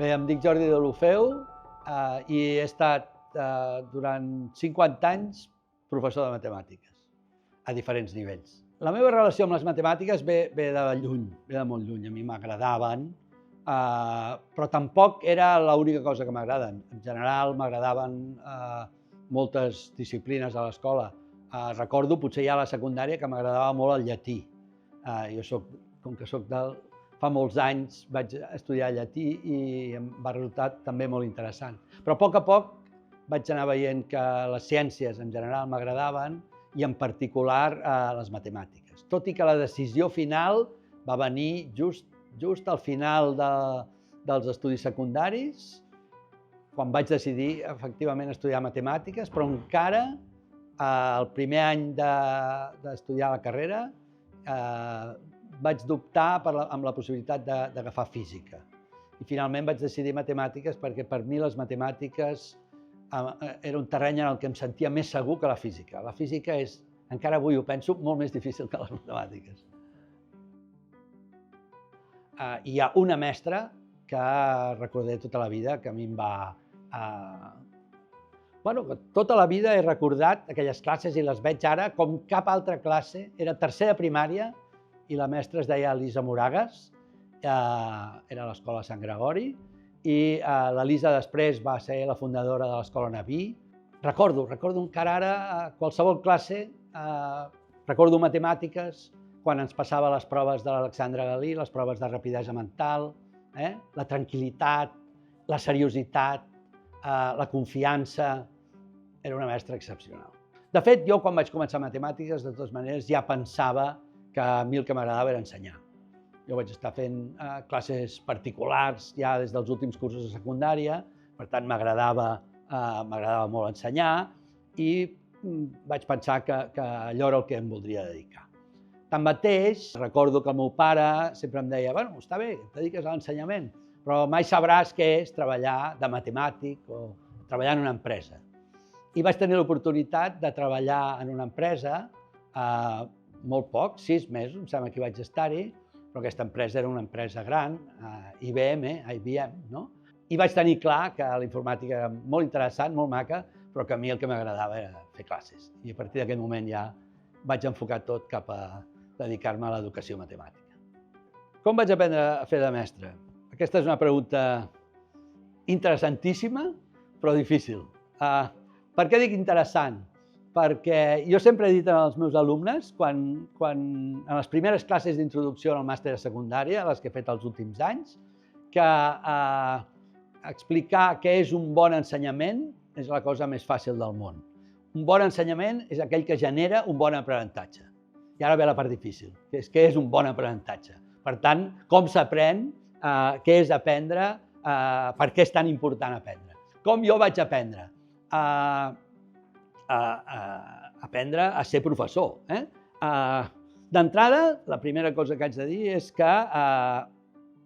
Bé, em dic Jordi Deulofeu i he estat durant 50 anys professor de matemàtiques a diferents nivells. La meva relació amb les matemàtiques ve de lluny, ve de molt lluny. A mi m'agradaven, però tampoc era l'única cosa que m'agraden. En general m'agradaven moltes disciplines a l'escola. Recordo, potser ja a la secundària, que m'agradava molt el llatí. Com que soc fa molts anys vaig estudiar llatí i em va resultar també molt interessant. Però a poc vaig anar veient que les ciències en general m'agradaven i en particular les matemàtiques. Tot i que la decisió final va venir just al final dels estudis secundaris, quan vaig decidir efectivament estudiar matemàtiques, però encara el primer any d'estudiar la carrera vaig dubtar amb la possibilitat d'agafar física. I finalment vaig decidir matemàtiques perquè per mi les matemàtiques era un terreny en el que em sentia més segur que la física. La física és, encara avui ho penso, molt més difícil que les matemàtiques. Hi ha una mestra que recordaré tota la vida, que a mi em va... Tota la vida he recordat aquelles classes i les veig ara com cap altra classe. Era tercer de primària i la mestra es deia Elisa Moragas, era a l'escola Sant Gregori, i l'Elisa després va ser la fundadora de l'escola Naví. Recordo encara ara qualsevol classe, recordo matemàtiques, quan ens passava les proves de l'Alexandre Galí, les proves de rapidesa mental, la tranquil·litat, la seriositat, la confiança. Era una mestra excepcional. De fet, jo quan vaig començar matemàtiques, de totes maneres, ja pensava que a mi el que m'agradava era ensenyar. Jo vaig estar fent classes particulars ja des dels últims cursos de secundària, per tant m'agradava molt ensenyar i vaig pensar que allò era el que em voldria dedicar. Tanmateix, recordo que el meu pare sempre em deia «Bueno, està bé, et dediques a l'ensenyament, però mai sabràs què és treballar de matemàtic o treballar en una empresa». I vaig tenir l'oportunitat de treballar en una empresa molt poc, 6 mesos, em sembla que vaig estar-hi, però aquesta empresa era una empresa gran, IBM, no? I vaig tenir clar que la informàtica era molt interessant, molt maca, però que a mi el que m'agradava era fer classes. I a partir d'aquest moment ja vaig enfocar tot cap a dedicar-me a l'educació matemàtica. Com vaig aprendre a fer de mestre? Aquesta és una pregunta interessantíssima, però difícil. Per què dic interessant? Perquè jo sempre he dit als meus alumnes, en les primeres classes d'introducció al màster de secundària, les que he fet els últims anys, que explicar què és un bon ensenyament és la cosa més fàcil del món. Un bon ensenyament és aquell que genera un bon aprenentatge. I ara ve la part difícil, que és què és un bon aprenentatge. Per tant, com s'aprèn, què és aprendre, per què és tan important aprendre. Com jo vaig aprendre? Aprendre a ser professor. D'entrada, la primera cosa que haig de dir és que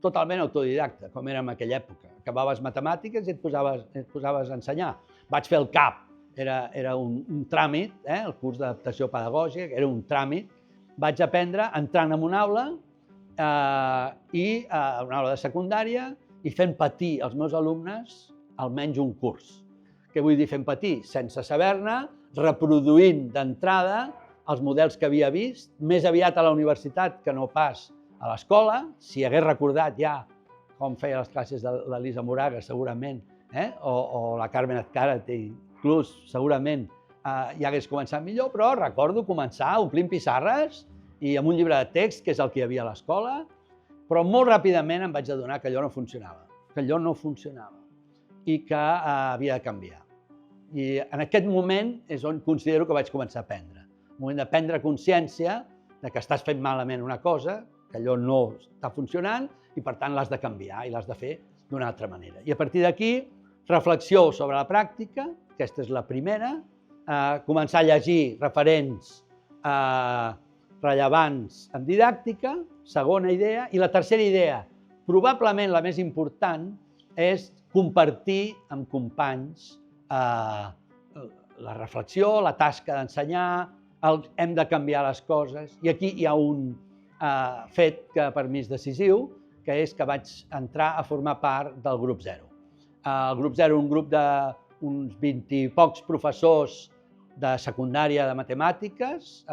totalment autodidacta, com era en aquella època. Acabaves matemàtiques i et posaves a ensenyar. Vaig fer el CAP, era un tràmit, el curs d'adaptació pedagògica, era un tràmit. Vaig aprendre entrant en una aula, una aula de secundària, i fent patir als meus alumnes almenys un curs. Què vull dir fent patir? Sense saber-ne, reproduint d'entrada els models que havia vist, més aviat a la universitat que no pas a l'escola. Si hagués recordat ja com feia les classes de l'Elisa Moragas, segurament, o la Carmen Azcárate, inclús, segurament ja hagués començat millor, però recordo començar omplint pissarres i amb un llibre de text, que és el que hi havia a l'escola, però molt ràpidament em vaig adonar que allò no funcionava, i que havia de canviar. I en aquest moment és on considero que vaig començar a aprendre. El moment de prendre consciència de que estàs fent malament una cosa, que allò no està funcionant i per tant l'has de canviar i l'has de fer d'una altra manera. I a partir d'aquí, reflexió sobre la pràctica, aquesta és la primera, començar a llegir referents rellevants en didàctica, segona idea, i la tercera idea, probablement la més important, és compartir amb companys la reflexió, la tasca d'ensenyar, hem de canviar les coses. I aquí hi ha un fet que per mi és decisiu, que és que vaig entrar a formar part del grup 0. El grup 0, un grup d'uns 20 i pocs professors de secundària de matemàtiques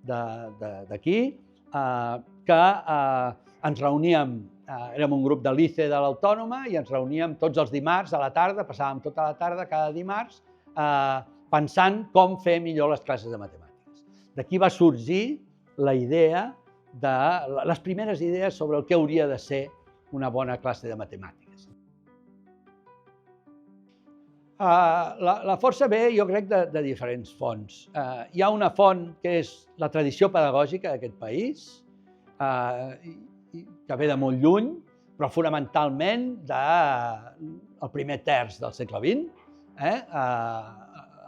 d'aquí, que ens reuníem, érem un grup de l'ICE de l'Autònoma i ens reuníem tots els dimarts a la tarda, passàvem tota la tarda cada dimarts, pensant com fer millor les classes de matemàtiques. D'aquí va sorgir la idea les primeres idees sobre el que hauria de ser una bona classe de matemàtiques. La força ve, jo crec, de diferents fonts. Hi ha una font que és la tradició pedagògica d'aquest país, que ve de molt lluny, però fonamentalment del primer terç del segle XX,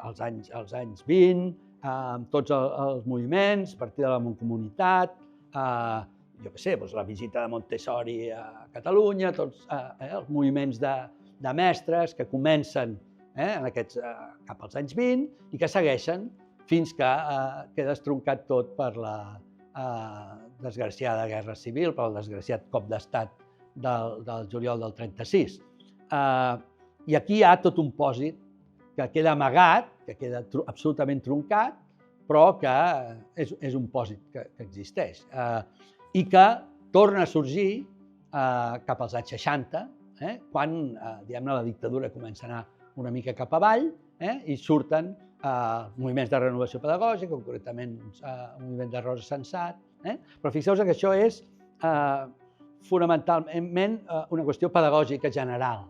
als anys 20, amb tots els moviments, a partir de la Mancomunitat, jo què sé, la visita de Montessori a Catalunya, tots els moviments de mestres que comencen cap als anys 20 i que segueixen fins que queda estroncat tot per la desgraciada guerra civil, per el desgraciat cop d'estat del juliol del 36. I aquí hi ha tot un pòsit que queda amagat, que queda absolutament troncat, però que és un pòsit que existeix i que torna a sorgir cap als anys 60, quan la dictadura comença a anar una mica cap avall i surten moviments de renovació pedagògica, concretament un moviment de Rosa Sensat, però fixeu-vos que això és fonamentalment una qüestió pedagògica general.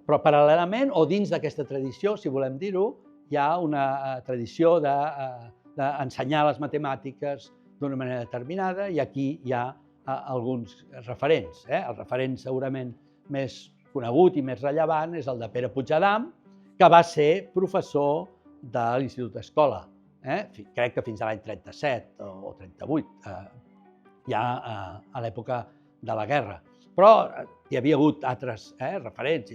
Però paral·lelament, o dins d'aquesta tradició, si volem dir-ho, hi ha una tradició d'ensenyar les matemàtiques d'una manera determinada i aquí hi ha alguns referents. El referent segurament més conegut i més rellevant és el de Pere Puigdemont, que va ser professor de l'Institut Escola, crec que fins a l'any 37 o 38, ja a l'època de la guerra. Però hi havia hagut altres referents,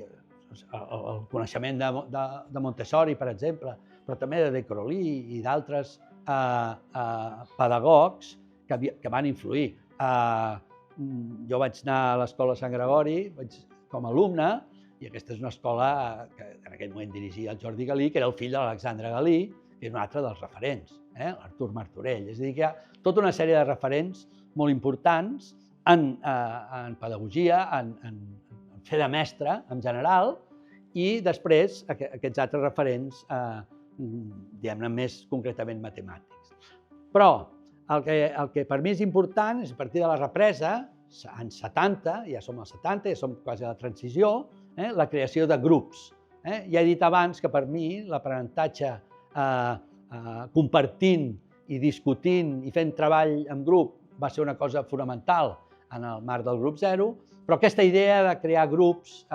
el coneixement de Montessori, per exemple, però també de De Crowley i d'altres pedagogs que van influir. Jo vaig anar a l'Escola Sant Gregori com a alumne i aquesta és una escola que en aquell moment dirigia el Jordi Galí, que era el fill de l'Alexandre Galí, que és un altre dels referents, l'Artur Martorell. És a dir, que hi ha tota una sèrie de referents molt importants en pedagogia, en fer de mestre en general, i després aquests altres referents, diguem-ne, més concretament matemàtics. Però el que per mi és important és a partir de la represa, anys 70, ja som als 70, ja som quasi a la transició, la creació de grups. Ja he dit abans que per mi l'aprenentatge compartint i discutint i fent treball en grup va ser una cosa fonamental en el marc del grup 0, però aquesta idea de crear grups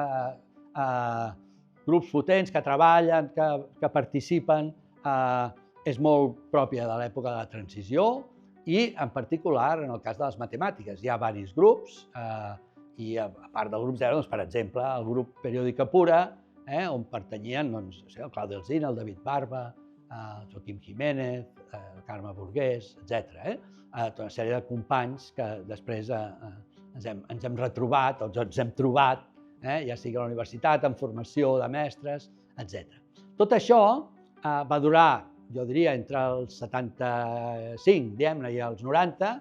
potents que treballen, que participen, és molt pròpia de l'època de la transició i, en particular, en el cas de les matemàtiques. Hi ha diversos grups i, a part del grup 0, per exemple, el grup Periòdica Pura, on pertanyien el Claudi Alsina, el David Barba, el Joaquim Jiménez, el Carme Burgués, etc. Tota una sèrie de companys que després ens hem retrobat, o ens hem trobat, ja sigui a la universitat, en formació de mestres, etc. Tot això va durar, jo diria, entre els 75, diguem-ne, i els 90,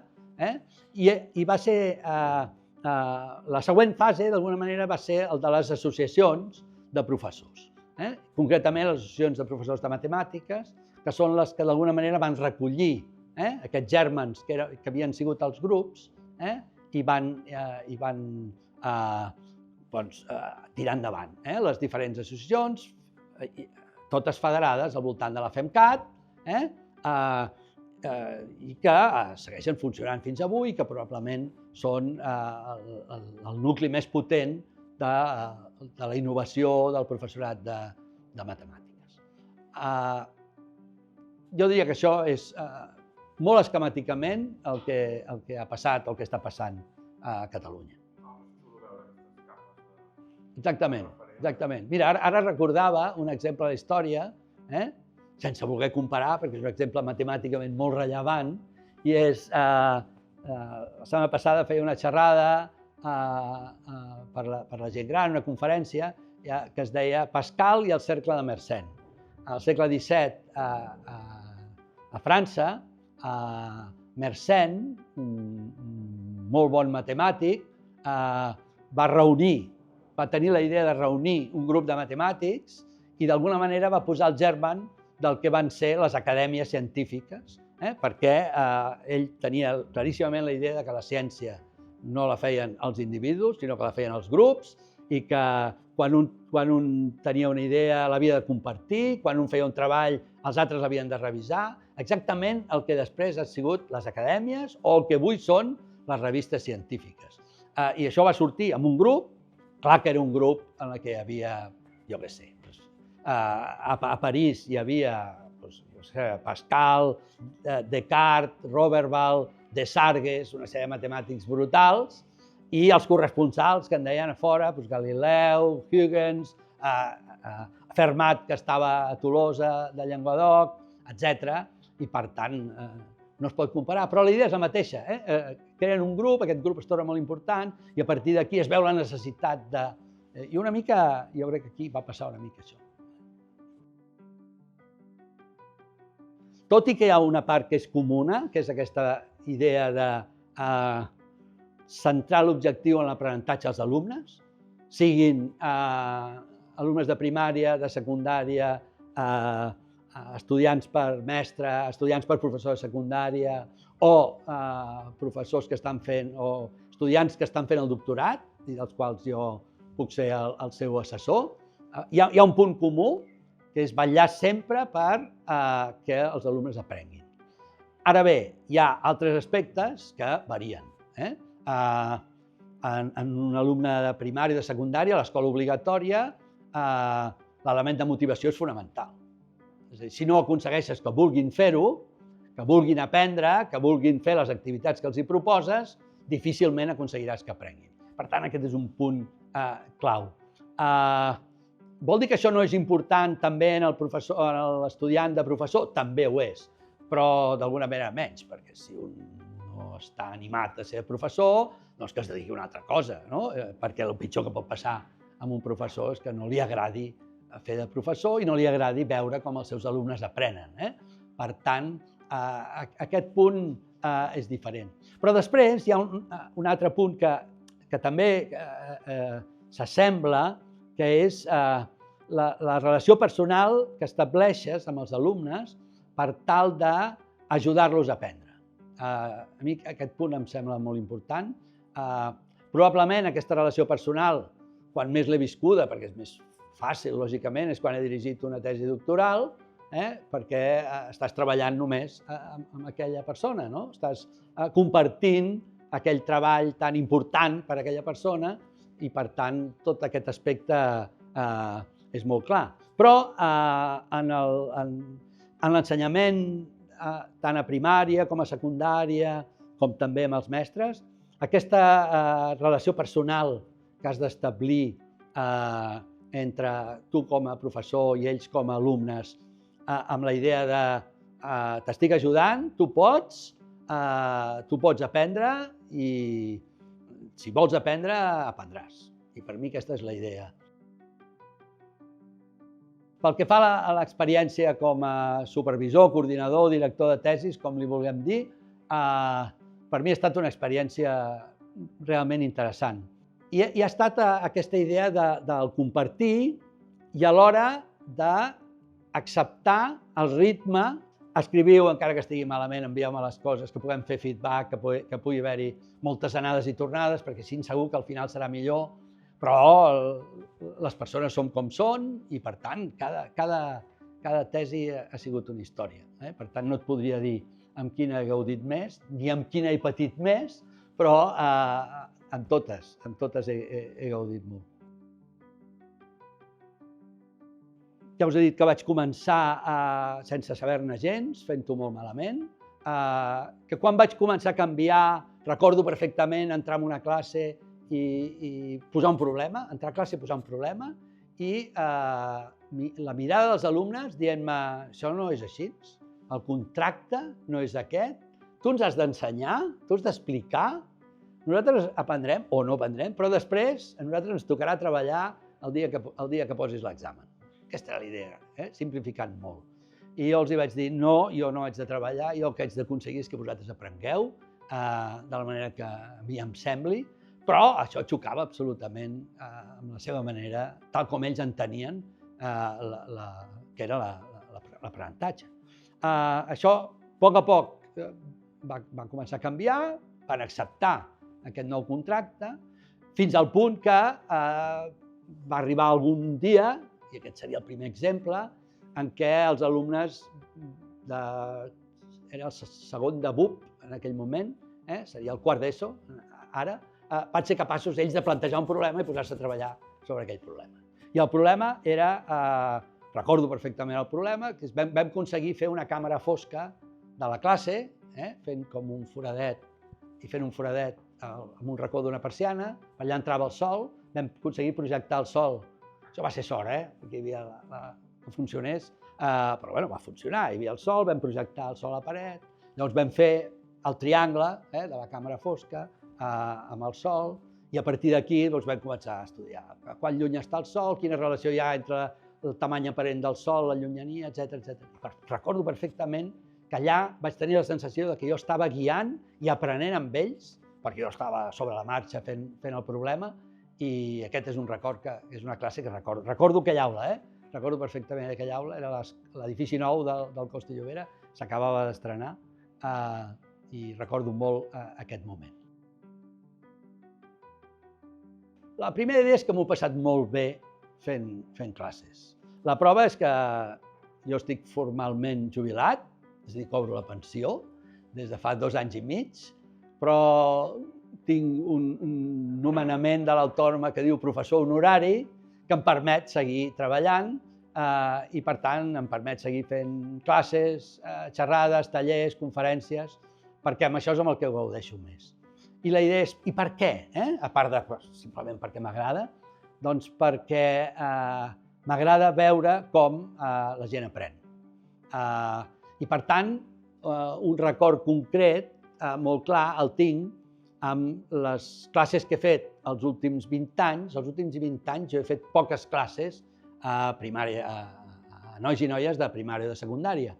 i va ser, la següent fase, d'alguna manera, va ser el de les associacions de professors. Concretament, les associacions de professors de matemàtiques, que són les que d'alguna manera van recollir aquests gèrmens que havien sigut els grups i van tirar endavant les diferents associacions, totes federades al voltant de la FEMCAT, i que segueixen funcionant fins avui, que probablement són el nucli més potent de la innovació del professorat de matemàtiques. Jo diria que això és molt esquemàticament el que ha passat, el que està passant a Catalunya. Exactament. Mira, ara recordava un exemple de la història, sense voler comparar, perquè és un exemple matemàticament molt rellevant, i és, la setmana passada feia una xerrada per la gent gran, una conferència que es deia Pascal i el cercle de Mersenne. Al segle XVII, a França, Mersenne, un molt bon matemàtic, va tenir la idea de reunir un grup de matemàtics i d'alguna manera va posar el germen del que van ser les acadèmies científiques, perquè ell tenia claríssimament la idea que la ciència no la feien els individus, sinó que la feien els grups, i que quan un tenia una idea l'havia de compartir, quan un feia un treball els altres l'havien de revisar, exactament el que després han sigut les acadèmies o el que avui són les revistes científiques. I això va sortir amb un grup, clar que era un grup en el que hi havia, jo què sé, a París hi havia Pascal, Descartes, Roberval, Desargues, una sèrie de matemàtics brutals, i els corresponsals que en deien a fora, Galileu, Huygens, Fermat, que estava a Tolosa, de Llenguadoc, etc. I per tant, no es pot comparar, però la idea és la mateixa. Creen un grup, aquest grup es torna molt important, i a partir d'aquí es veu la necessitat de... I una mica, jo crec que aquí va passar una mica això. Tot i que hi ha una part que és comuna, que és aquesta idea de centrar l'objectiu en l'aprenentatge als alumnes, siguin alumnes de primària, de secundària, estudiants per mestre, estudiants per professor de secundària, o professors que estan fent, o estudiants que estan fent el doctorat, i dels quals jo puc ser el seu assessor. Hi ha un punt comú, que és vetllar sempre per que els alumnes aprenguin. Ara bé, hi ha altres aspectes que varien. En un alumne de primària o de secundària, a l'escola obligatòria, l'element de motivació és fonamental. És a dir, si no aconsegueixes que vulguin fer-ho, que vulguin aprendre, que vulguin fer les activitats que els hi proposes, difícilment aconseguiràs que aprenguin. Per tant, aquest és un punt clau. Vol dir que això no és important també en l'estudiant de professor? També ho és, però d'alguna manera menys, perquè si un no està animat a ser professor, doncs que es dediqui a una altra cosa, no? Perquè el pitjor que pot passar amb un professor és que no li agradi fer de professor i no li agradi veure com els seus alumnes aprenen. Per tant, aquest punt és diferent. Però després hi ha un altre punt que també s'assembla, que és la relació personal que estableixes amb els alumnes per tal d'ajudar-los a aprendre. A mi aquest punt em sembla molt important. Probablement aquesta relació personal, quan més l'he viscuda, perquè és més fàcil, lògicament, és quan he dirigit una tesi doctoral, perquè estàs treballant només amb aquella persona, no? Estàs compartint aquell treball tan important per a aquella persona i, per tant, tot aquest aspecte és molt clar. Però en l'ensenyament, tant a primària com a secundària, com també amb els mestres, aquesta relació personal que has d'establir entre tu com a professor i ells com a alumnes, amb la idea de t'estic ajudant, tu pots aprendre i si vols aprendre, aprendràs. I per mi aquesta és la idea. Pel que fa a l'experiència com a supervisor, coordinador, director de tesis, com li vulguem dir, per mi ha estat una experiència realment interessant. I ha estat aquesta idea del compartir i alhora d'acceptar el ritme. Escriviu, encara que estigui malament, envieu-me les coses, que puguem fer feedback, que pugui haver-hi moltes anades i tornades, perquè així segur que al final serà millor, però les persones som com són i, per tant, cada tesi ha sigut una història. Per tant, no et podria dir amb quina he gaudit més, ni amb quina he patit més, però amb totes he gaudit molt. Ja us he dit que vaig començar sense saber-ne gens, fent-ho molt malament, que quan vaig començar a canviar, recordo perfectament entrar en una classe i posar un problema, entrar a classe i posar un problema, i la mirada dels alumnes dient-me això no és així, el contracte no és aquest, tu ens has d'ensenyar, tu has d'explicar, nosaltres aprendrem o no aprendrem, però després a nosaltres ens tocarà treballar el dia que posis l'examen. Aquesta era la idea, simplificant molt. I jo els vaig dir, no, jo no haig de treballar, jo el que haig d'aconseguir és que vosaltres aprengueu de la manera que a mi em sembli, però això xocava absolutament amb la seva manera, tal com ells entenien que era l'aprenentatge. Això, a poc, va començar a canviar, van acceptar aquest nou contracte, fins al punt que va arribar algun dia, i aquest seria el primer exemple, en què els alumnes era el segon de BUP en aquell moment, seria el quart d'ESO, ara, van ser capaços ells de plantejar un problema i posar-se a treballar sobre aquell problema. I el problema era, recordo perfectament el problema, que vam aconseguir fer una càmera fosca de la classe, fent com un foradet, i fent un foradet amb un racó d'una persiana, allà entrava el sol, vam aconseguir projectar el sol. Això va ser sort, perquè hi havia que funcionés, però bueno, va funcionar, hi havia el sol, vam projectar el sol a la paret, llavors vam fer el triangle de la càmera fosca amb el sol, i a partir d'aquí vam començar a estudiar quan lluny està el sol, quina relació hi ha entre el tamany aparent del sol, la llunyania, etc. Recordo perfectament que allà vaig tenir la sensació que jo estava guiant i aprenent amb ells, perquè jo estava sobre la marxa fent el problema, i aquest és un record que és una classe que recordo. Recordo aquella aula, recordo perfectament aquella aula, era l'edifici nou del Costa i Llobera, s'acabava d'estrenar i recordo molt aquest moment. La primera idea és que m'ho he passat molt bé fent classes. La prova és que jo estic formalment jubilat, és a dir, cobro la pensió des de fa 2 anys i mig, però tinc un nomenament de l'Autònoma que diu professor honorari que em permet seguir treballant i, per tant, em permet seguir fent classes, xerrades, tallers, conferències, perquè amb això és amb el que gaudeixo més. I la idea és, i per què? A part de simplement perquè m'agrada, doncs perquè m'agrada veure com la gent aprèn. I, per tant, un record concret, molt clar, el tinc amb les classes que he fet els últims 20 anys. Els últims 20 anys jo he fet poques classes a nois i noies de primària i de secundària,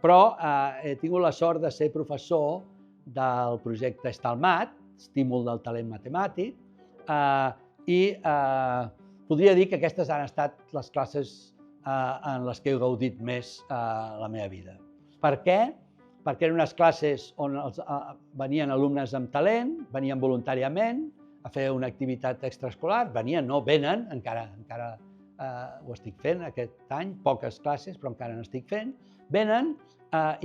però he tingut la sort de ser professor del projecte Estalmat, Estímul del Talent Matemàtic, i podria dir que aquestes han estat les classes en les que he gaudit més la meva vida. Per què? Perquè eren unes classes on venien alumnes amb talent, venien voluntàriament a fer una activitat extraescolar, venien, no, venen, encara ho estic fent aquest any, poques classes, però encara n'estic fent, venen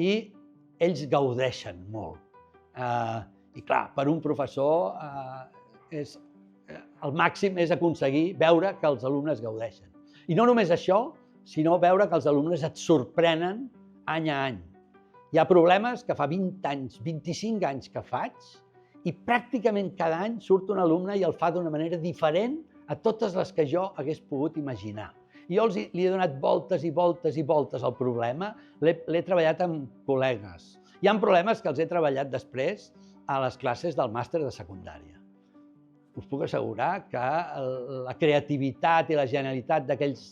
i ells gaudeixen molt. I clar, per un professor el màxim és aconseguir veure que els alumnes gaudeixen. I no només això, sinó veure que els alumnes et sorprenen any a any. Hi ha problemes que fa 20 anys, 25 anys que faig i pràcticament cada any surt un alumne i el fa d'una manera diferent a totes les que jo hagués pogut imaginar. Jo li he donat voltes i voltes i voltes al problema, l'he treballat amb col·legues. Hi ha problemes que els he treballat després a les classes del màster de secundària. Us puc assegurar que la creativitat i la genialitat d'aquells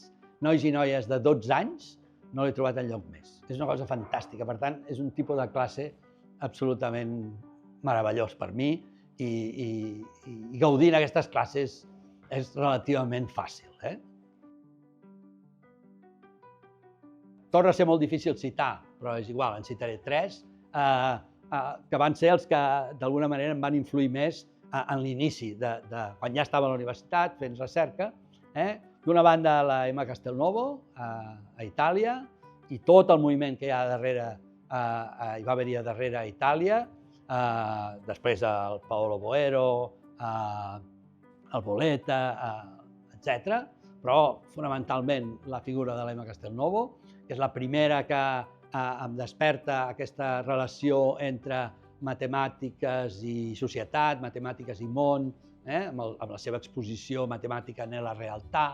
nois i noies de 12 anys no l'he trobat enlloc més. És una cosa fantàstica, per tant, és un tipus de classe absolutament meravellós per mi i gaudir d'aquestes classes és relativament fàcil. Torna a ser molt difícil citar, però és igual, en citaré 3, que van ser els que d'alguna manera em van influir més en l'inici, quan ja estava a la universitat fent recerca. D'una banda, la Emma Castelnuovo, a Itàlia, i tot el moviment que hi ha darrere, hi va haver-hi darrere a Itàlia, després el Paolo Boero, el Boleta, etc. Però fonamentalment la figura de l'Emma Castelnuovo, que és la primera que em desperta aquesta relació entre matemàtiques i societat, matemàtiques i món, amb la seva exposició matemàtica nella realtà,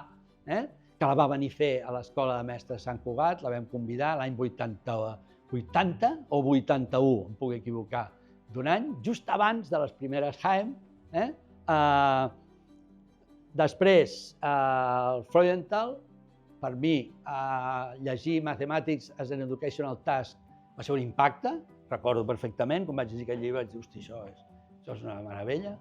que la va venir a fer a l'Escola de Mestres Sant Cugat, la vam convidar l'any 80 o 81, em puc equivocar, d'un any, just abans de les primeres Haem. Després, el Freudenthal, per mi, llegir Mathematics as an Educational Task va ser un impacte, recordo perfectament, quan vaig llegir aquell llibre vaig dir, hosti, això és una meravella.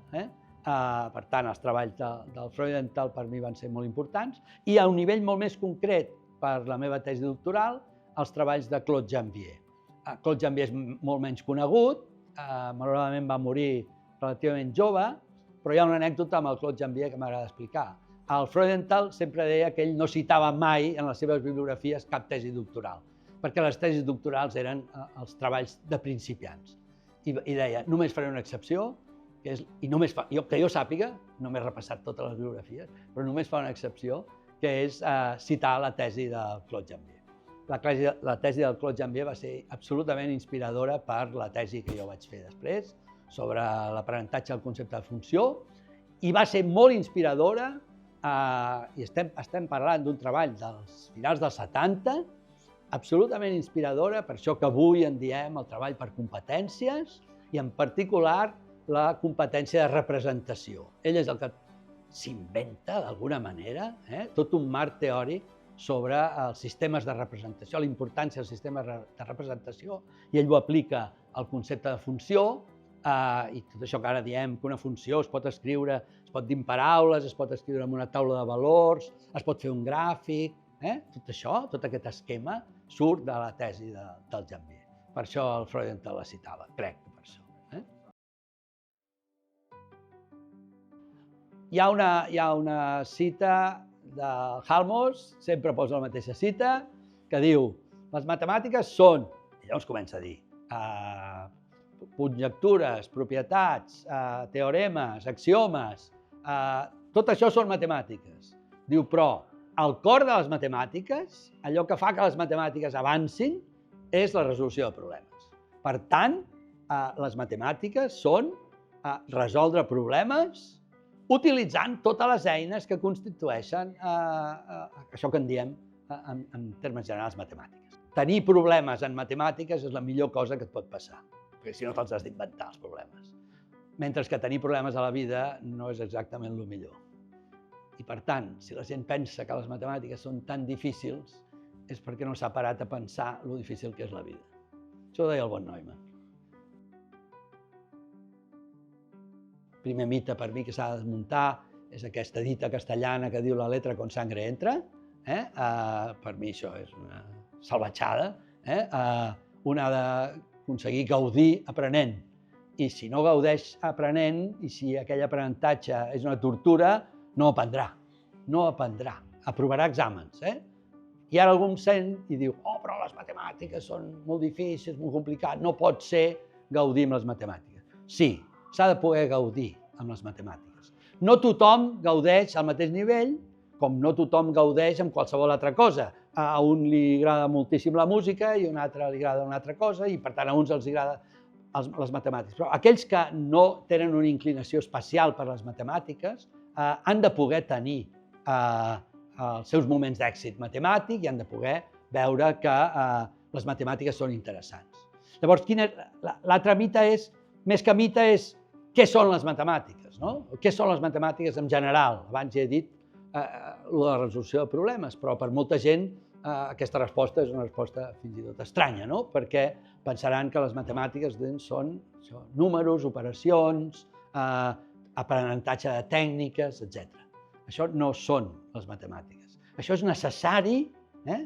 Per tant, els treballs del Freudenthal per mi van ser molt importants, i a un nivell molt més concret, per la meva tesi doctoral, els treballs de Claude Jambier. Claude Jambier és molt menys conegut, malauradament va morir relativament jove, però hi ha una anècdota amb el Claude Jambier que m'agrada explicar. El Freudenthal sempre deia que ell no citava mai en les seves bibliografies cap tesi doctoral, perquè les tesis doctorals eren els treballs de principiants. I deia, només faré una excepció, que jo sàpiga, no m'he repassat totes les biografies, però només fa una excepció, que és citar la tesi del Claude Jambier. La tesi del Claude Jambier va ser absolutament inspiradora per la tesi que jo vaig fer després, sobre l'aprenentatge del concepte de funció, i va ser molt inspiradora, i estem parlant d'un treball dels finals dels 70, absolutament inspiradora per això que avui en diem el treball per competències, i en particular la competència de representació. Ell és el que s'inventa, d'alguna manera, tot un marc teòric sobre els sistemes de representació, la importància dels sistemes de representació, i ell ho aplica al concepte de funció, i tot això que ara diem que una funció es pot escriure, es pot dir en paraules, es pot escriure en una taula de valors, es pot fer un gràfic, tot això, tot aquest esquema, surt de la tesi del Jambier. Per això el Freudenthal la citava, crec que per això. Hi ha una cita de Halmos, sempre posa la mateixa cita, que diu, les matemàtiques són, i llavors comença a dir, conjectures, propietats, teoremes, axiomes, tot això són matemàtiques. Diu, però el cor de les matemàtiques, allò que fa que les matemàtiques avancin, és la resolució de problemes. Per tant, les matemàtiques són resoldre problemes utilitzant totes les eines que constitueixen això que en diem, en termes generals, matemàtiques. Tenir problemes en matemàtiques és la millor cosa que et pot passar, perquè si no te'ls has d'inventar, els problemes. Mentre que tenir problemes a la vida no és exactament el millor. I per tant, si la gent pensa que les matemàtiques són tan difícils, és perquè no s'ha parat a pensar lo difícil que és la vida. Això ho deia el von Neumann. Primer mite per mi que s'ha de desmuntar és aquesta dita castellana que diu la letra con sangre entra. Per mi això és una salvatjada. Un ha d'aconseguir gaudir aprenent. I si no gaudeix aprenent, i si aquell aprenentatge és una tortura, no aprendrà. No aprendrà. Aprovarà exàmens. I ara algú em sent i diu, però les matemàtiques són molt difícils, molt complicat, no pot ser gaudir amb les matemàtiques. Sí, s'ha de poder gaudir amb les matemàtiques. No tothom gaudeix al mateix nivell, com no tothom gaudeix amb qualsevol altra cosa. A un li agrada moltíssim la música i a un altre li agrada una altra cosa i per tant a uns els agrada les matemàtiques. Però aquells que no tenen una inclinació especial per les matemàtiques han de poder tenir els seus moments d'èxit matemàtic i han de poder veure que les matemàtiques són interessants. Llavors, l'altre mite és, més que mite, és què són les matemàtiques, no? Què són les matemàtiques en general? Abans ja he dit la resolució de problemes, però per molta gent aquesta resposta és una resposta fins i tot estranya, no? Perquè pensaran que les matemàtiques són números, operacions, aprenentatge de tècniques, etc. Això no són les matemàtiques. Això és necessari,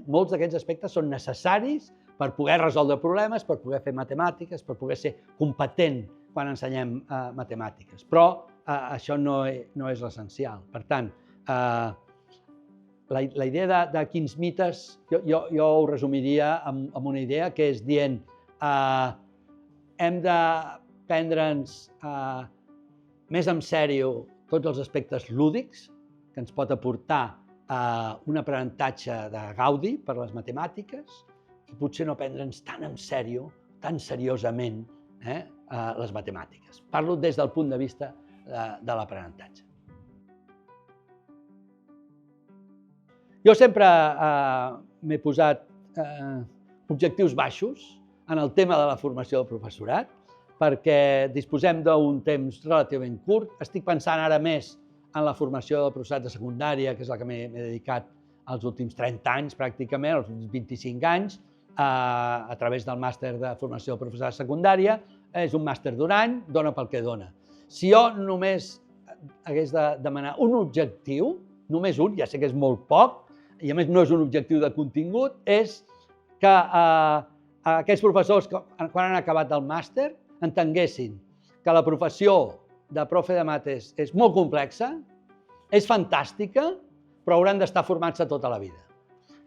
molts d'aquests aspectes són necessaris per poder resoldre problemes, per poder fer matemàtiques, per poder ser competent quan ensenyem matemàtiques. Però això no és l'essencial. Per tant, la idea de quins mites, jo ho resumiria amb una idea que és dient hem de prendre'ns més en sèrio tots els aspectes lúdics que ens pot aportar un aprenentatge de gaudi per les matemàtiques i potser no prendre'ns tan en sèrio, tan seriosament les matemàtiques. Parlo des del punt de vista de l'aprenentatge. Jo sempre m'he posat objectius baixos en el tema de la formació del professorat. perquè disposem d'un temps relativament curt. Estic pensant ara més en la formació del professorat de secundària, que és la que m'he dedicat els últims 30 anys pràcticament, els últims 25 anys, a través del màster de formació del professorat de secundària. És un màster d'un any, dona pel que dona. Si jo només hagués de demanar un objectiu, només un, ja sé que és molt poc, i a més no és un objectiu de contingut, és que aquests professors, quan han acabat el màster, entenguessin que la professió de profe de mates és molt complexa, és fantàstica, però hauran d'estar formats-se tota la vida.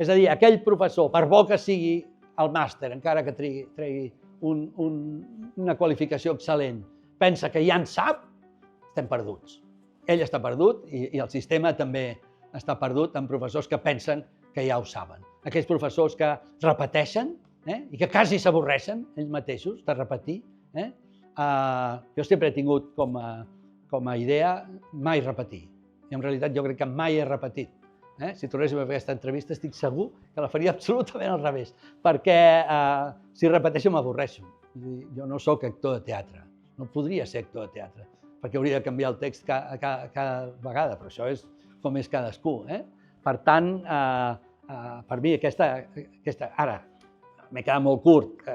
És a dir, aquell professor, per bo que sigui el màster, encara que tregui una qualificació excel·lent, pensa que ja en sap, estem perduts. Ell està perdut i el sistema també està perdut amb professors que pensen que ja ho saben. Aquells professors que repeteixen i que quasi s'avorreixen ells mateixos de repetir. Jo sempre he tingut com a idea mai repetir. I en realitat jo crec que mai he repetit. Si tornéssim a fer aquesta entrevista estic segur que la faria absolutament al revés, perquè si repeteixo m'avorreixo. Jo no sóc actor de teatre, no podria ser actor de teatre, perquè hauria de canviar el text cada vegada, però això és com és cadascú. Per tant, per mi ara m'he quedat molt curt,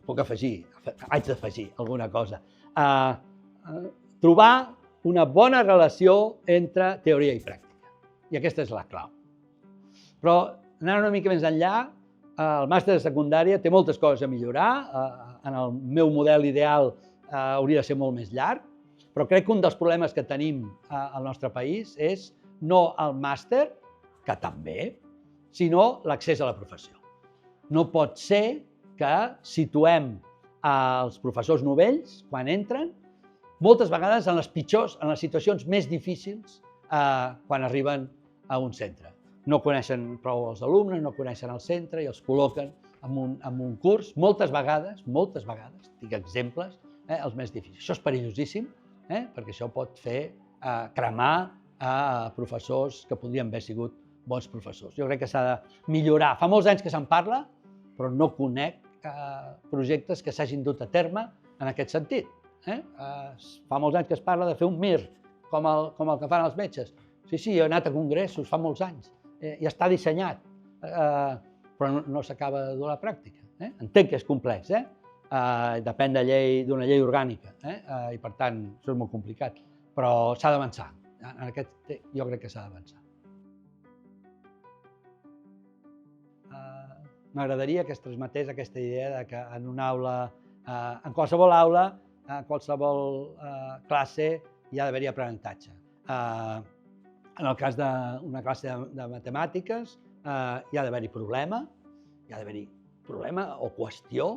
puc afegir, haig d'afegir alguna cosa. Trobar una bona relació entre teoria i pràctica. I aquesta és la clau. Però anant una mica més enllà, el màster de secundària té moltes coses a millorar. En el meu model ideal hauria de ser molt més llarg, però crec que un dels problemes que tenim al nostre país és no el màster, que també, sinó l'accés a la professió. No pot ser que situem els professors novells, quan entren, moltes vegades en les pitjors, en les situacions més difícils quan arriben a un centre. No coneixen prou els alumnes, no coneixen el centre i els col·loquen en un curs, moltes vegades, tinc exemples, els més difícils. Això és perillosíssim, perquè això pot fer cremar a professors que podrien haver sigut bons professors. Jo crec que s'ha de millorar. Fa molts anys que se'n parla, però no conec projectes que s'hagin dut a terme en aquest sentit. Fa molts anys que es parla de fer un MIR, com el que fan els metges. Sí, jo he anat a congressos fa molts anys, i està dissenyat, però no s'acaba de dur a la pràctica. Entenc que és complex, depèn d'una llei orgànica, i per tant això és molt complicat, però s'ha d'avançar. En aquest jo crec que s'ha d'avançar. M'agradaria que es transmetés aquesta idea que en una aula, en qualsevol aula, en qualsevol classe hi ha d'haver-hi aprenentatge. En el cas d'una classe de matemàtiques hi ha d'haver-hi problema o qüestió,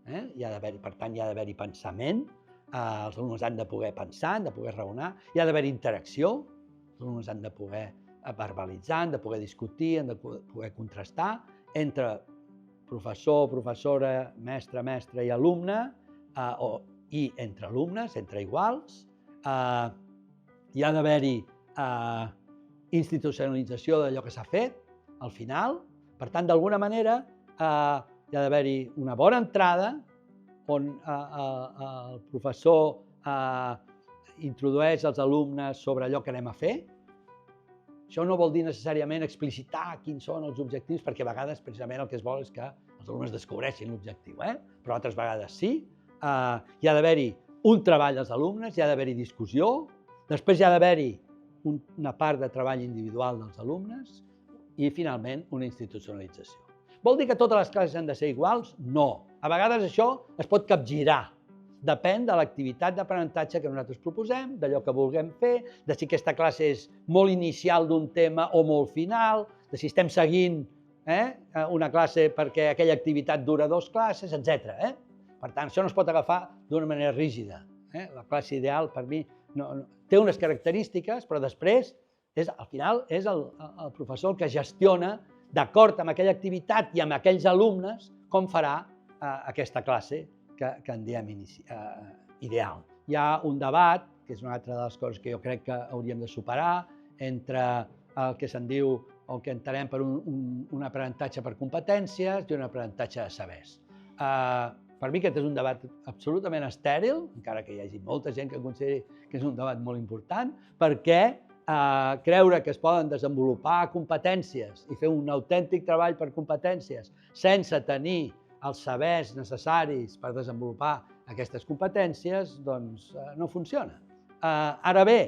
per tant hi ha d'haver-hi pensament, els alumnes han de poder pensar, han de poder raonar, hi ha d'haver interacció, els alumnes han de poder verbalitzar, han de poder discutir, han de poder contrastar entre professor, professora, mestre, mestre i alumne, i entre alumnes, entre iguals. Hi ha d'haver-hi institucionalització d'allò que s'ha fet, al final. Per tant, d'alguna manera, hi ha d'haver-hi una bona entrada on el professor introdueix els alumnes sobre allò que anem a fer. Això no vol dir necessàriament explicitar quins són els objectius, perquè a vegades precisament el que es vol és que els alumnes descobreixin l'objectiu, però altres vegades sí. Hi ha d'haver-hi un treball dels alumnes, hi ha d'haver-hi discussió, després hi ha d'haver-hi una part de treball individual dels alumnes i, finalment, una institucionalització. Vol dir que totes les classes han de ser iguals? No. A vegades això es pot capgirar. Depèn de l'activitat d'aprenentatge que nosaltres proposem, d'allò que vulguem fer, de si aquesta classe és molt inicial d'un tema o molt final, de si estem seguint una classe perquè aquella activitat dura 2 classes, etc. Per tant, això no es pot agafar d'una manera rígida. La classe ideal, per mi, té unes característiques, però després, al final, és el professor el que gestiona, d'acord amb aquella activitat i amb aquells alumnes, com farà aquesta classe que en diem ideal. Hi ha un debat, que és una altra de les coses que jo crec que hauríem de superar, entre el que se'n diu o el que entenem per un aprenentatge per competències i un aprenentatge de sabers. Per mi aquest és un debat absolutament estèril, encara que hi hagi molta gent que consideri que és un debat molt important, perquè creure que es poden desenvolupar competències i fer un autèntic treball per competències sense tenir els sabers necessaris per desenvolupar aquestes competències, doncs no funciona. Ara bé,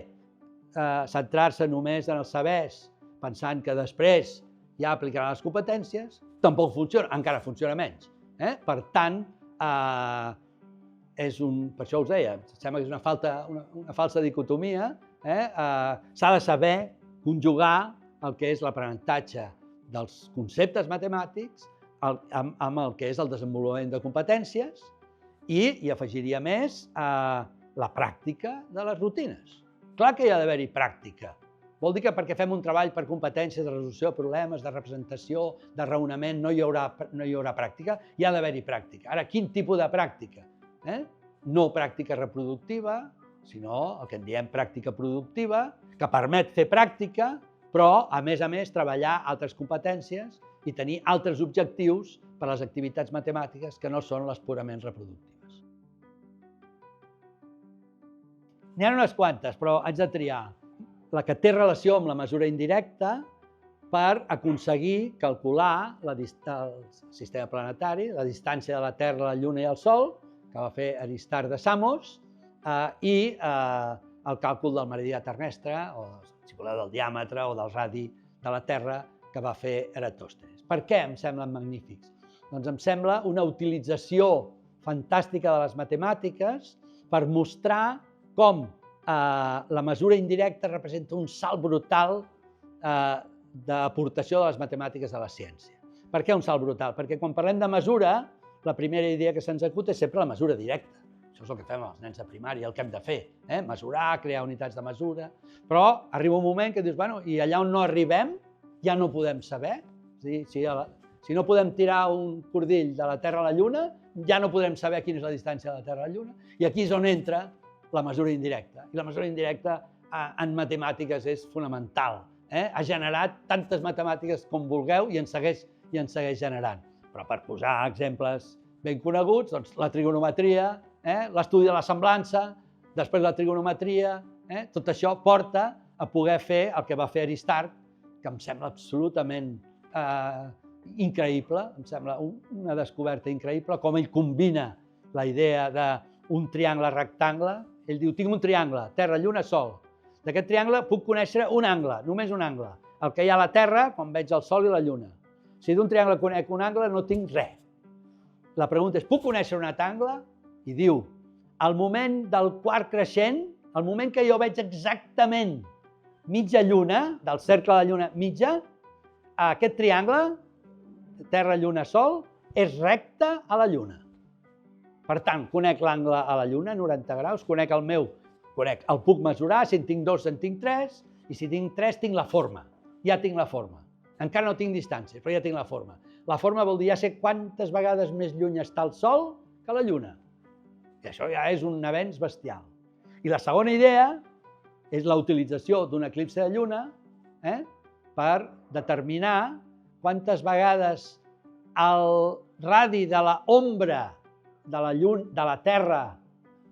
centrar-se només en els sabers pensant que després ja aplicaran les competències, tampoc funciona, encara funciona menys. Per tant, per això us deia, sembla que és una falsa dicotomia, s'ha de saber conjugar el que és l'aprenentatge dels conceptes matemàtics amb el que és el desenvolupament de competències i hi afegiria més la pràctica de les rutines. Clar que hi ha d'haver-hi pràctica. Vol dir que perquè fem un treball per competències de resolució de problemes, de representació, de raonament, no hi haurà pràctica, hi ha d'haver-hi pràctica. Ara, quin tipus de pràctica? No pràctica reproductiva, sinó el que en diem pràctica productiva, que permet fer pràctica, però, a més, treballar altres competències i tenir altres objectius per a les activitats matemàtiques que no són les purament reproductives. N'hi ha unes quantes, però haig de triar. La que té relació amb la mesura indirecta per aconseguir calcular el sistema planetari, la distància de la Terra, la Lluna i el Sol, que va fer Aristarc de Samos, i el càlcul del meridià terrestre, o si voleu del diàmetre o del radi de la Terra, que va fer Eratòstenes. Per què em semblen magnífics? Doncs em sembla una utilització fantàstica de les matemàtiques per mostrar com la mesura indirecta representa un salt brutal d'aportació de les matemàtiques a la ciència. Per què un salt brutal? Perquè quan parlem de mesura, la primera idea que se'ns acut és sempre la mesura directa. Això és el que fem els nens de primària, el que hem de fer, mesurar, crear unitats de mesura. Però arriba un moment que dius, bueno, i allà on no arribem ja no podem saber. Si no podem tirar un cordill de la Terra a la Lluna, ja no podrem saber quina és la distància de la Terra a la Lluna. I aquí és on entra la mesura indirecta. I la mesura indirecta en matemàtiques és fonamental. Ha generat tantes matemàtiques com vulgueu i en segueix generant. Però per posar exemples ben coneguts, doncs la trigonometria, l'estudi de la semblança, després la trigonometria, tot això porta a poder fer el que va fer Aristarc, que em sembla absolutament increïble, em sembla una descoberta increïble, com ell combina la idea d'un triangle rectangle. Ell diu, tinc un triangle, Terra, Lluna, Sol. D'aquest triangle puc conèixer un angle, només un angle. El que hi ha a la Terra quan veig el Sol i la Lluna. Si d'un triangle conec un angle, no tinc res. La pregunta és, puc conèixer un altre angle? I diu, al moment del quart creixent, al moment que jo veig exactament mitja lluna, del cercle de la lluna mitja, aquest triangle, Terra, Lluna, Sol, és recte a la lluna. Per tant, conec l'angle a la lluna, 90 graus, conec el meu, el puc mesurar, si en tinc 2 en tinc 3, i si tinc 3 tinc la forma, ja tinc la forma. Encara no tinc distància, però ja tinc la forma. La forma vol dir ja sé quantes vegades més lluny està el Sol que la lluna. I això ja és un avenç bestial. I la segona idea és la utilització d'un eclipsi de lluna per determinar quantes vegades el radi de l'ombra de la Terra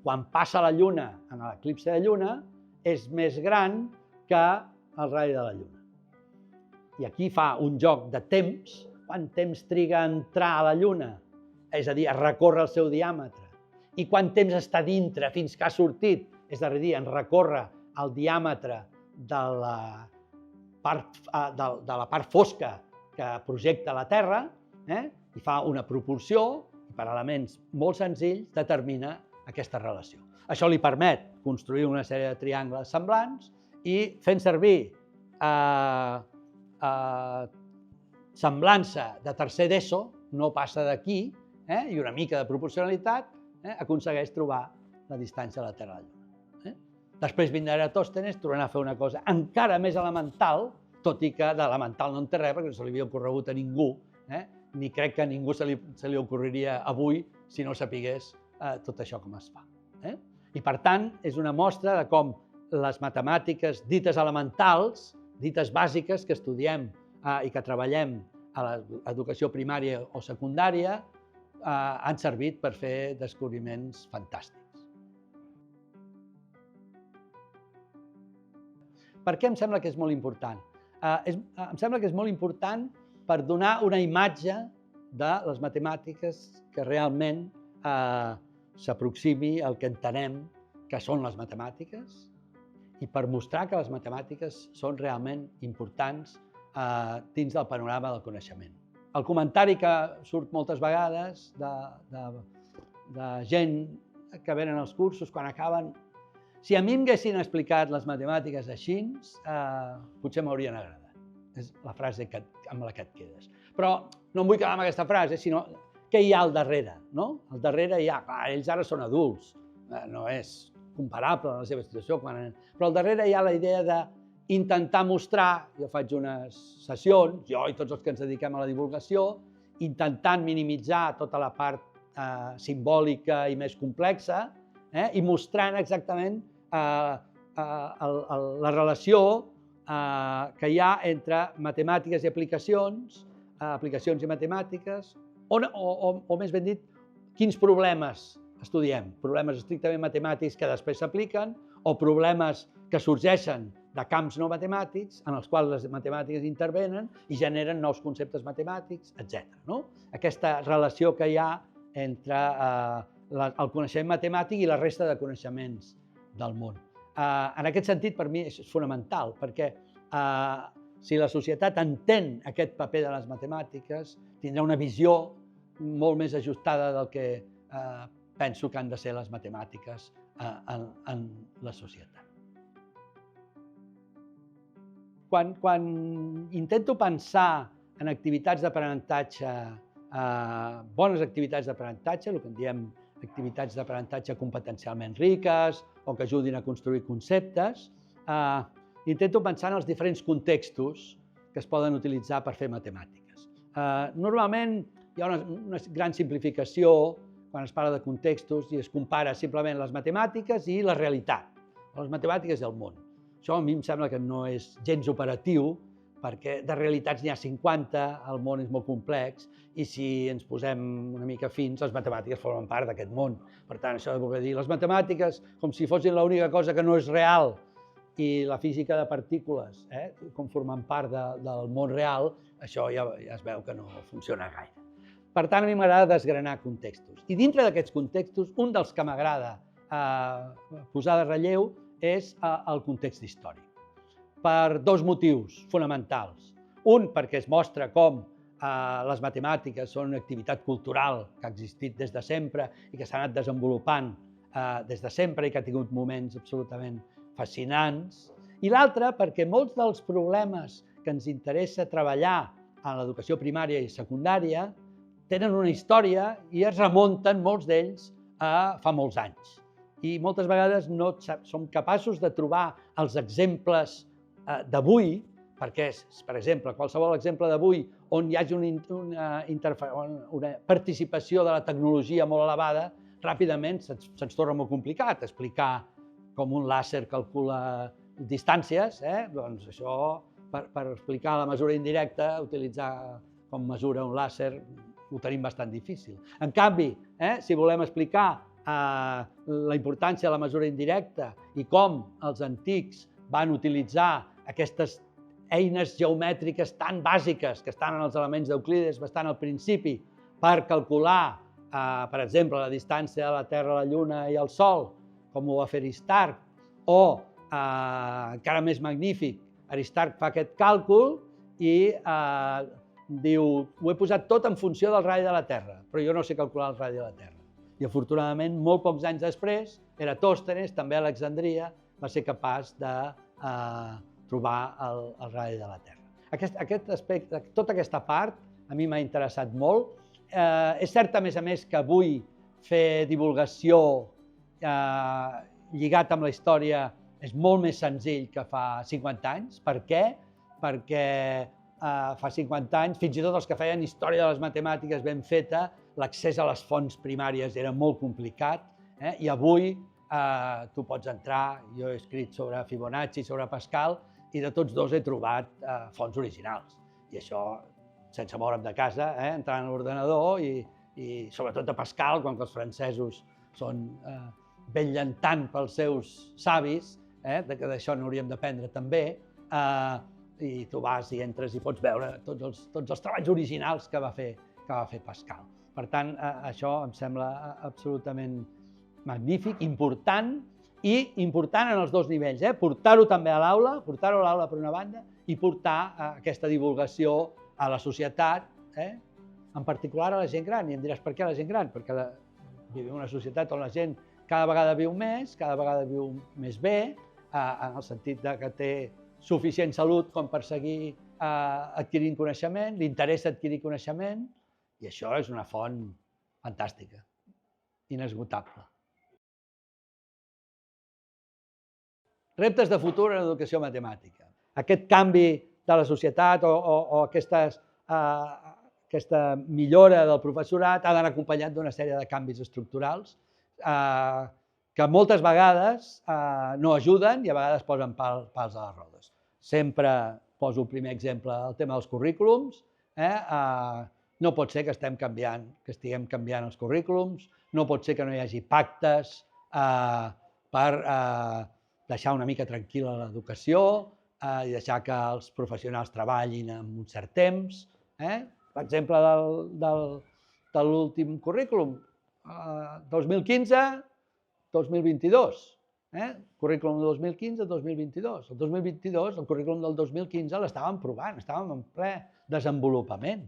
quan passa la Lluna en l'eclipsi de lluna és més gran que el radi de la Lluna. I aquí fa un joc de temps, quant temps triga a entrar a la Lluna, és a dir, a recórrer el seu diàmetre, i quant temps està dintre fins que ha sortit, és a dir, en recórrer el diàmetre de la part fosca que projecta la Terra, i fa una proporció, i per elements molt senzills determina aquesta relació. Això li permet construir una sèrie de triangles semblants i fent servir semblança de tercer d'ESO, no passa d'aquí, i una mica de proporcionalitat, aconsegueix trobar la distància de la Terra a la Lluna. Després vindrà Eratòstenes, tornarà a fer una cosa encara més elemental, tot i que d'elemental no en té res, perquè no se li havia ocorregut a ningú, ni crec que a ningú se li ocorreria avui si no sapigués tot això com es fa. I per tant, és una mostra de com les matemàtiques dites elementals, dites bàsiques, que estudiem i que treballem a l'educació primària o secundària, han servit per fer descobriments fantàstics. Per què em sembla que és molt important? Em sembla que és molt important per donar una imatge de les matemàtiques que realment s'aproximi al que entenem que són les matemàtiques i per mostrar que les matemàtiques són realment importants dins del panorama del coneixement. El comentari que surt moltes vegades de gent que venen als cursos quan acaben: si a mi em haguessin explicat les matemàtiques així, potser m'haurien agradat. És la frase amb la que et quedes. Però no em vull quedar amb aquesta frase, sinó què hi ha al darrere, no? Al darrere hi ha, clar, ells ara són adults, no és comparable a la seva situació, però al darrere hi ha la idea d'intentar mostrar, jo faig unes sessions, jo i tots els que ens dediquem a la divulgació, intentant minimitzar tota la part simbòlica i més complexa i mostrant exactament la relació que hi ha entre matemàtiques i aplicacions i matemàtiques, o més ben dit, quins problemes estudiem. Problemes estrictament matemàtics que després s'apliquen o problemes que sorgeixen de camps no matemàtics en els quals les matemàtiques intervenen i generen nous conceptes matemàtics, etc. Aquesta relació que hi ha entre el coneixement matemàtic i la resta de coneixements del món. En aquest sentit, per mi és fonamental, perquè si la societat entén aquest paper de les matemàtiques, tindrà una visió molt més ajustada del que penso que han de ser les matemàtiques en la societat. Quan intento pensar en activitats d'aprenentatge, bones activitats d'aprenentatge, el que en diem activitats d'aprenentatge competencialment riques o que ajudin a construir conceptes, intento pensar en els diferents contextos que es poden utilitzar per fer matemàtiques. Normalment hi ha una gran simplificació quan es parla de contextos i es compara simplement les matemàtiques i la realitat, les matemàtiques i el món. Això a mi em sembla que no és gens operatiu, perquè de realitats n'hi ha 50, el món és molt complex, i si ens posem una mica fins, les matemàtiques formen part d'aquest món. Per tant, això de voler dir les matemàtiques com si fossin l'única cosa que no és real i la física de partícules com formant part del món real, això ja es veu que no funciona gaire. Per tant, a mi m'agrada desgranar contextos. I dintre d'aquests contextos, un dels que m'agrada posar de relleu és el context històric, per dos motius fonamentals. Un, perquè es mostra com les matemàtiques són una activitat cultural que ha existit des de sempre i que s'ha anat desenvolupant des de sempre i que ha tingut moments absolutament fascinants. I l'altre, perquè molts dels problemes que ens interessa treballar en l'educació primària i secundària tenen una història i es remunten molts d'ells a fa molts anys. I moltes vegades no som capaços de trobar els exemples d'avui, perquè, per exemple, qualsevol exemple d'avui on hi hagi una participació de la tecnologia molt elevada, ràpidament se'ns torna molt complicat explicar com un làser calcula distàncies, doncs això, per explicar la mesura indirecta, utilitzar com mesura un làser, ho tenim bastant difícil. En canvi, si volem explicar la importància de la mesura indirecta i com els antics van utilitzar aquestes eines geomètriques tan bàsiques que estan en els elements d'Euclides bastant al principi per calcular, per exemple, la distància de la Terra a la Lluna i al Sol, com ho va fer Aristarc, o, encara més magnífic, Aristarc fa aquest càlcul i diu: ho he posat tot en funció del radi de la Terra, però jo no sé calcular el radi de la Terra. I afortunadament, molt pocs anys després, Eratòstenes, també a Alexandria, va ser capaç de trobar el radi de la Terra. Aquest aspecte, tota aquesta part, a mi m'ha interessat molt. És cert, a més, que avui fer divulgació lligat amb la història és molt més senzill que fa 50 anys. Per què? Perquè fa 50 anys, fins i tot els que feien història de les matemàtiques ben feta, l'accés a les fonts primàries era molt complicat, i avui tu pots entrar, jo he escrit sobre Fibonacci, sobre Pascal, i de tots dos he trobat fonts originals. I això sense moure'm de casa, entrant a l'ordenador i sobretot a Pascal, quan els francesos vetllen tant pels seus savis, que d'això n'hauríem d'aprendre també, i tu vas i entres i pots veure tots els treballs originals que va fer Pascal. Per tant, això em sembla absolutament magnífic, important, i important en els dos nivells, portar-ho també a l'aula, portar-ho a l'aula per una banda, i portar aquesta divulgació a la societat, en particular a la gent gran. I em diràs, per què a la gent gran? Perquè vivim en una societat on la gent cada vegada viu més bé, en el sentit que té suficient salut com per seguir adquirint coneixement, li interessa adquirir coneixement, i això és una font fantàstica, inesgotable. Reptes de futur en l'educació matemàtica. Aquest canvi de la societat o aquesta millora del professorat ha d'anar acompanyat d'una sèrie de canvis estructurals que moltes vegades no ajuden i a vegades posen pals a les rodes. Sempre poso el primer exemple, el tema dels currículums. No pot ser que estiguem canviant els currículums, no pot ser que no hi hagi pactes per deixar una mica tranquil·la l'educació i deixar que els professionals treballin en un cert temps. L'exemple de l'últim currículum, 2015-2022. Currículum de 2015-2022. El 2022, el currículum del 2015 l'estàvem provant, estàvem en ple desenvolupament.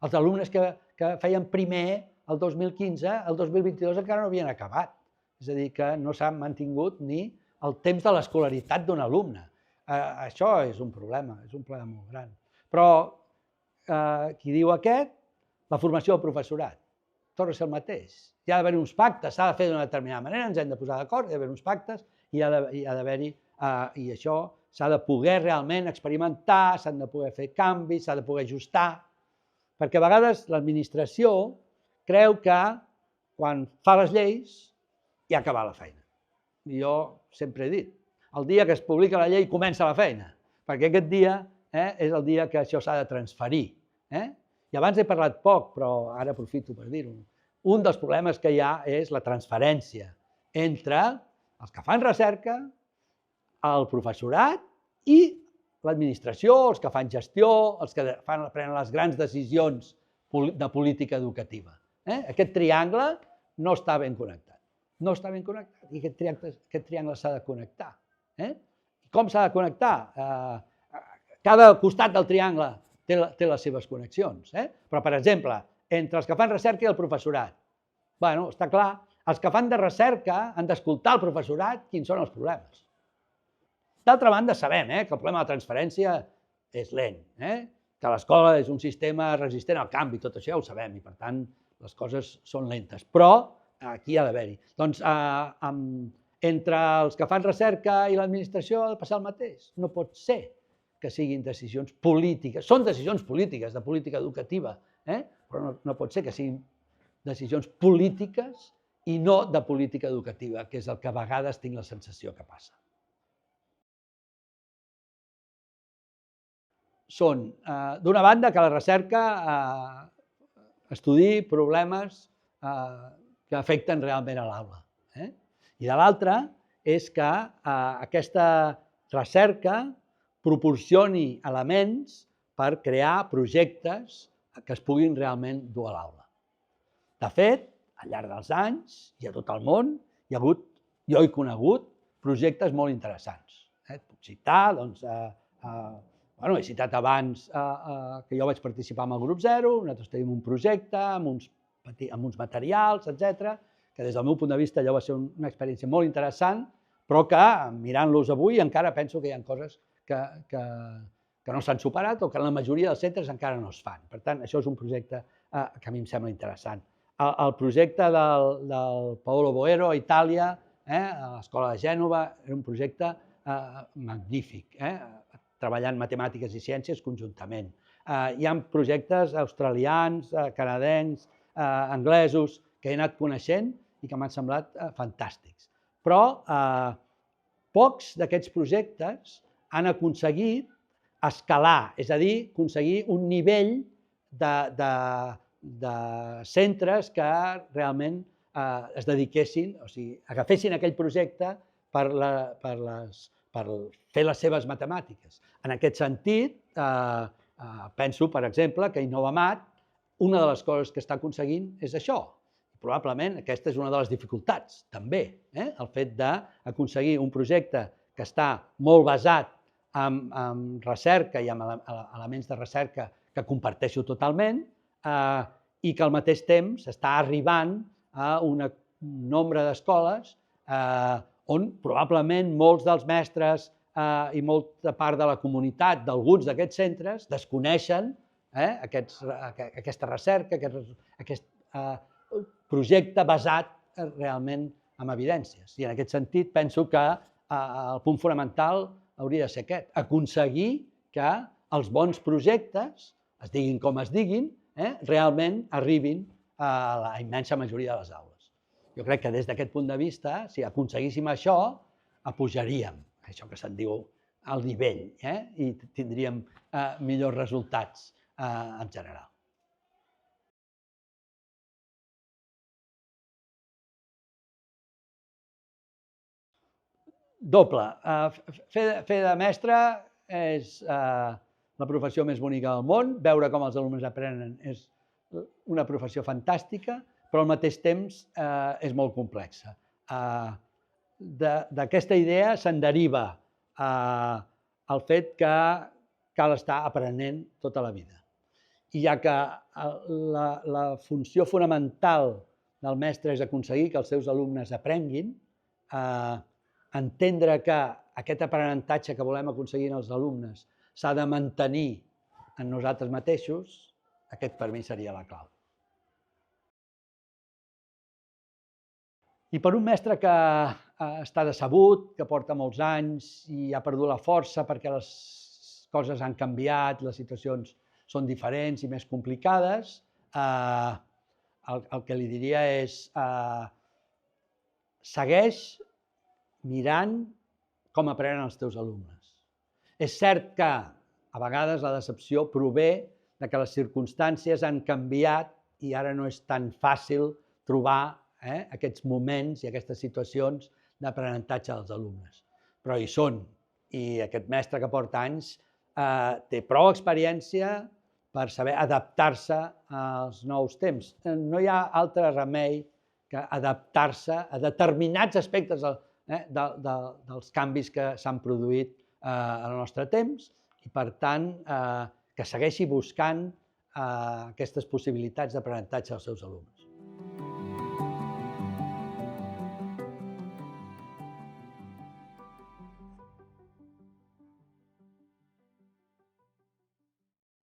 Els alumnes que feien primer el 2015, el 2022 encara no havien acabat. És a dir, que no s'ha mantingut ni el temps de l'escolaritat d'un alumne. Això és un problema molt gran. Però qui diu aquest, la formació del professorat, torna a ser el mateix. Hi ha d'haver uns pactes, s'ha de fer d'una determinada manera, ens hem de posar d'acord, hi ha d'haver uns pactes, i això s'ha de poder realment experimentar, s'han de poder fer canvis, s'ha de poder ajustar, perquè a vegades l'administració creu que quan fa les lleis ja ha acabat la feina. I jo sempre he dit, el dia que es publica la llei comença la feina, perquè aquest dia és el dia que això s'ha de transferir. I abans he parlat poc, però ara aprofito per dir-ho. Un dels problemes que hi ha és la transferència entre els que fan recerca, el professorat i l'administració, els que fan gestió, els que prenen les grans decisions de política educativa. Aquest triangle no està ben connectat. No està ben connectat i aquest triangle s'ha de connectar. Com s'ha de connectar? Cada costat del triangle té les seves connexions. Però, per exemple, entre els que fan recerca i el professorat, està clar, els que fan de recerca han d'escoltar el professorat quins són els problemes. D'altra banda, sabem que el problema de la transferència és lent, que l'escola és un sistema resistent al canvi, tot això ja ho sabem, i per tant les coses són lentes. Però aquí ha d'haver-hi. Doncs entre els que fan recerca i l'administració ha de passar el mateix. No pot ser que siguin decisions polítiques. Són decisions polítiques, de política educativa, però no pot ser que siguin decisions polítiques i no de política educativa, que és el que a vegades tinc la sensació que passa. Són, d'una banda, que la recerca estudiï problemes que afecten realment a l'aula. I de l'altra és que aquesta recerca proporcioni elements per crear projectes que es puguin realment dur a l'aula. De fet, al llarg dels anys i a tot el món jo he conegut projectes molt interessants. Puc citar, he citat abans que jo vaig participar en el grup 0, nosaltres tenim un projecte amb uns materials, etc., que des del meu punt de vista allò va ser una experiència molt interessant, però que mirant-los avui encara penso que hi ha coses que no s'han superat o que en la majoria dels centres encara no es fan. Per tant, això és un projecte que a mi em sembla interessant. El projecte del Paolo Boero a Itàlia, a l'Escola de Gènova, era un projecte magnífic, treballant matemàtiques i ciències conjuntament. Hi ha projectes australians, canadencs, anglesos, que he anat coneixent i que m'han semblat fantàstics. Però pocs d'aquests projectes han aconseguit escalar, és a dir, aconseguir un nivell centres que realment es dediquessin, o sigui, agafessin aquell projecte per fer les seves matemàtiques. En aquest sentit, penso, per exemple, que Innovamat, una de les coses que està aconseguint és això. Probablement aquesta és una de les dificultats, també, el fet d'aconseguir un projecte que està molt basat en recerca i en elements de recerca que comparteixo totalment i que al mateix temps està arribant a un nombre d'escoles on probablement molts dels mestres i molta part de la comunitat d'alguns d'aquests centres desconeixen aquesta recerca, aquest projecte basat realment en evidències. I en aquest sentit penso que el punt fonamental hauria de ser aquest, aconseguir que els bons projectes, es diguin com es diguin, realment arribin a la immensa majoria de les aules. Jo crec que des d'aquest punt de vista, si aconseguíssim això, pujaríem, això que se'n diu, al nivell, i tindríem millors resultats en general. Doble. Fer de mestre és la professió més bonica del món. Veure com els alumnes aprenen és una professió fantàstica, però al mateix temps és molt complexa. D'aquesta idea se'n deriva el fet que cal estar aprenent tota la vida. I ja que la funció fonamental del mestre és aconseguir que els seus alumnes aprenguin, entendre que aquest aprenentatge que volem aconseguir en els alumnes s'ha de mantenir en nosaltres mateixos, aquest per mi seria la clau. I per un mestre que està decebut, que porta molts anys i ha perdut la força perquè les coses han canviat, les situacions són diferents i més complicades, el que li diria és segueix mirant com aprenen els teus alumnes. És cert que a vegades la decepció prové de que les circumstàncies han canviat i ara no és tan fàcil trobar aquests moments i aquestes situacions d'aprenentatge dels alumnes. Però hi són, i aquest mestre que porta anys té prou experiència per saber adaptar-se als nous temps. No hi ha altre remei que adaptar-se a determinats aspectes dels canvis que s'han produït en el nostre temps i, per tant, que segueixi buscant aquestes possibilitats d'aprenentatge als seus alumnes.